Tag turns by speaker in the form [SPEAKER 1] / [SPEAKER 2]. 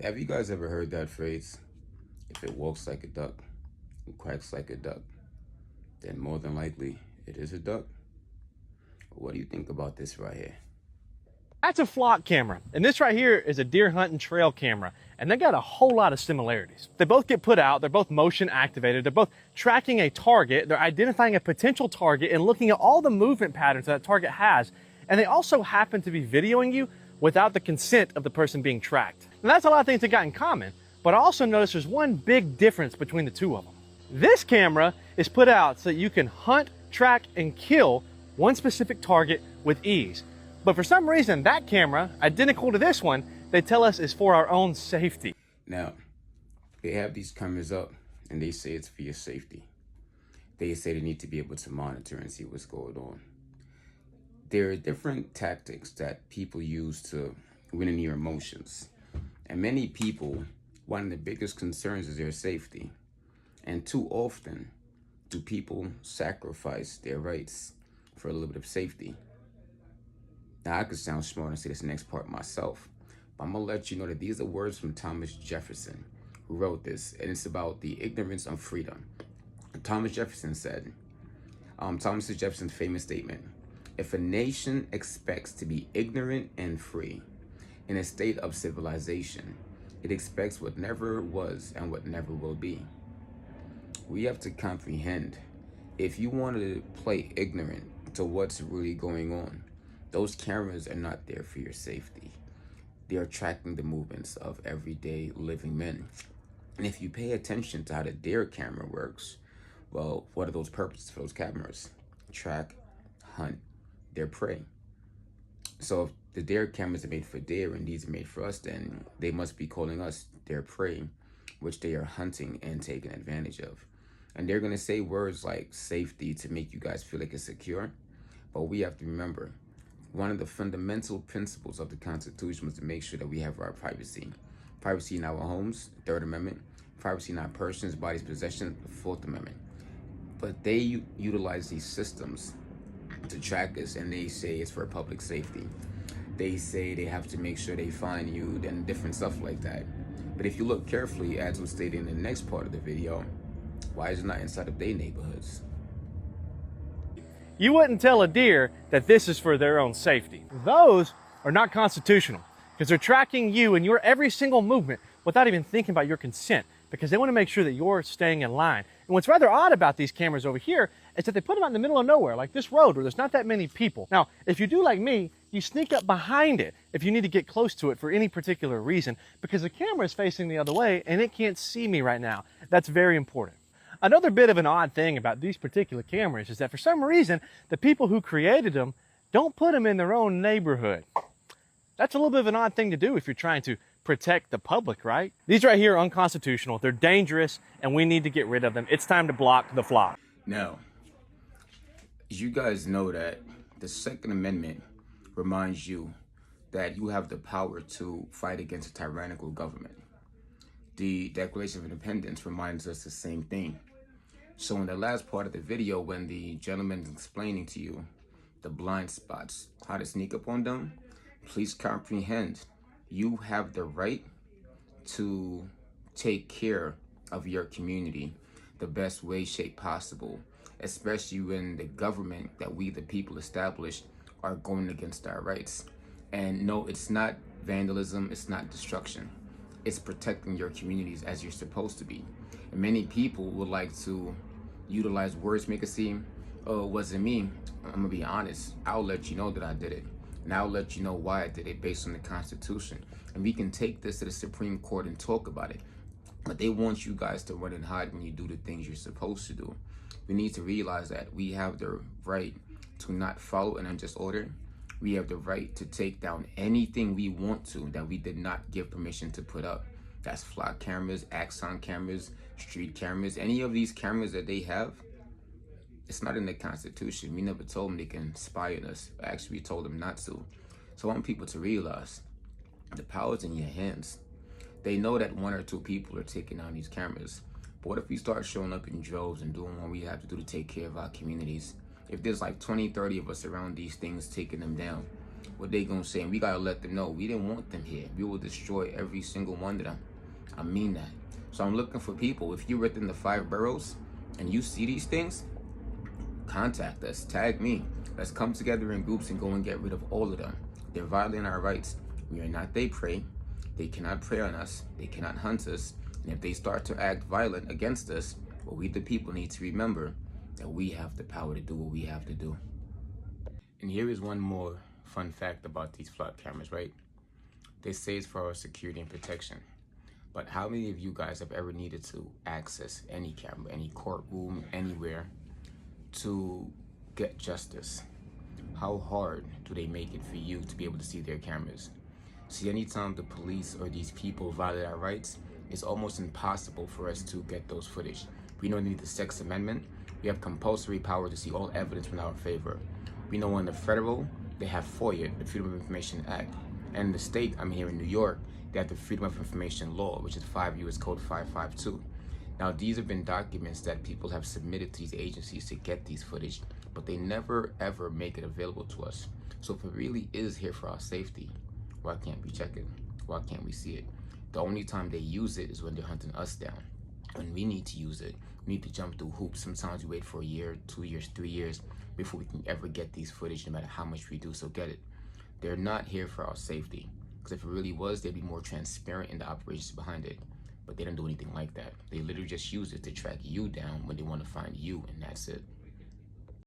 [SPEAKER 1] Have you guys ever heard that phrase? If it walks like a duck and quacks like a duck, then more than likely it is a duck. What do you think about this right here?
[SPEAKER 2] That's a flock camera, and this right here is a deer hunting trail camera, and they got a whole lot of similarities. They both get put out, they're both motion activated, they're both tracking a target, they're identifying a potential target and looking at all the movement patterns that target has, and they also happen to be videoing you without the consent of the person being tracked. Now that's a lot of things they got in common, but I also noticed there's one big difference between the two of them. This camera is put out so that you can hunt, track, and kill one specific target with ease. But for some reason, that camera, identical to this one, they tell us is for our own safety.
[SPEAKER 1] Now, they have these cameras up and they say it's for your safety. They say they need to be able to monitor and see what's going on. There are different tactics that people use to win in your emotions. And many people, one of the biggest concerns is their safety. And too often do people sacrifice their rights for a little bit of safety. Now, I could sound smart and say this next part myself, but I'm going to let you know that these are words from Thomas Jefferson, who wrote this, and it's about the ignorance of freedom. Thomas Jefferson said, Thomas Jefferson's famous statement, if a nation expects to be ignorant and free in a state of civilization, it expects what never was and what never will be. We have to comprehend, if you want to play ignorant to what's really going on, those cameras are not there for your safety. They are tracking the movements of everyday living men. And if you pay attention to how the deer camera works, well, what are those purposes for those cameras? Track, hunt their prey. So if the deer cameras are made for deer and these are made for us, then they must be calling us their prey, which they are hunting and taking advantage of. And they're going to say words like safety to make you guys feel like it's secure. But we have to remember, one of the fundamental principles of the Constitution was to make sure that we have our privacy. Privacy in our homes, Third Amendment. Privacy in our persons, bodies, possessions, the Fourth Amendment. But they utilize these systems to track us, and they say it's for public safety. They say they have to make sure they find you and different stuff like that. But if you look carefully, as was stated in the next part of the video, why is it not inside of their neighborhoods?
[SPEAKER 2] You wouldn't tell a deer that this is for their own safety. Those are not constitutional because they're tracking you and your every single movement without even thinking about your consent, because they want to make sure that you're staying in line. And what's rather odd about these cameras over here is that they put them out in the middle of nowhere, like this road where there's not that many people. Now, if you do like me, you sneak up behind it if you need to get close to it for any particular reason, because the camera is facing the other way and it can't see me right now. That's very important. Another bit of an odd thing about these particular cameras is that for some reason, the people who created them don't put them in their own neighborhood. That's a little bit of an odd thing to do if you're trying to protect the public, right? These right here are unconstitutional, they're dangerous, and we need to get rid of them. It's time to block the flock.
[SPEAKER 1] Now, you guys know that the Second Amendment reminds you that you have the power to fight against a tyrannical government. The Declaration of Independence reminds us the same thing. So in the last part of the video, when the gentleman is explaining to you the blind spots, how to sneak up on them, please comprehend, you have the right to take care of your community the best way, shape possible, especially when the government that we, the people, established are going against our rights. And no, it's not vandalism, it's not destruction. It's protecting your communities as you're supposed to be. And many people would like to utilize words, make it seem, oh, it wasn't me. I'm gonna be honest, I'll let you know that I did it. And I'll let you know why I did it based on the Constitution. And we can take this to the Supreme Court and talk about it. But they want you guys to run and hide when you do the things you're supposed to do. We need to realize that we have the right to not follow an unjust order. We have the right to take down anything we want to that we did not give permission to put up. That's flock cameras, axon cameras, street cameras, any of these cameras that they have. It's not in the Constitution. We never told them they can spy on us. Actually, we told them not to. So I want people to realize the power's in your hands. They know that one or two people are taking down these cameras. But what if we start showing up in droves and doing what we have to do to take care of our communities? If there's like 20, 30 of us around these things taking them down, what they gonna say. And we gotta let them know we didn't want them here. We will destroy every single one of them. I mean that. So I'm looking for people. If you're within the 5 boroughs and you see these things, contact us, tag me. Let's come together in groups and go and get rid of all of them. They're violating our rights. We are not their prey. They cannot prey on us. They cannot hunt us. And if they start to act violent against us, well, we the people need to remember that we have the power to do what we have to do. And here is one more fun fact about these flood cameras, right? They say it's for our security and protection. But how many of you guys have ever needed to access any camera, any courtroom, anywhere to get justice? How hard do they make it for you to be able to see their cameras? See, anytime the police or these people violate our rights, it's almost impossible for us to get those footage. We know we need the Sixth Amendment. We have compulsory power to see all evidence in our favor. We know in the federal, they have FOIA, the Freedom of Information Act. And in the state, I'm here in New York, they have the Freedom of Information Law, which is 5 U.S. Code 552. Now, these have been documents that people have submitted to these agencies to get these footage, but they never, ever make it available to us. So if it really is here for our safety, why can't we check it? Why can't we see it? The only time they use it is when they're hunting us down. When we need to use it, we need to jump through hoops. Sometimes we wait for a year, 2 years, 3 years before we can ever get these footage, no matter how much we do. So get it. They're not here for our safety. Because if it really was, they'd be more transparent in the operations behind it. But they don't do anything like that. They literally just use it to track you down when they want to find you, and that's it.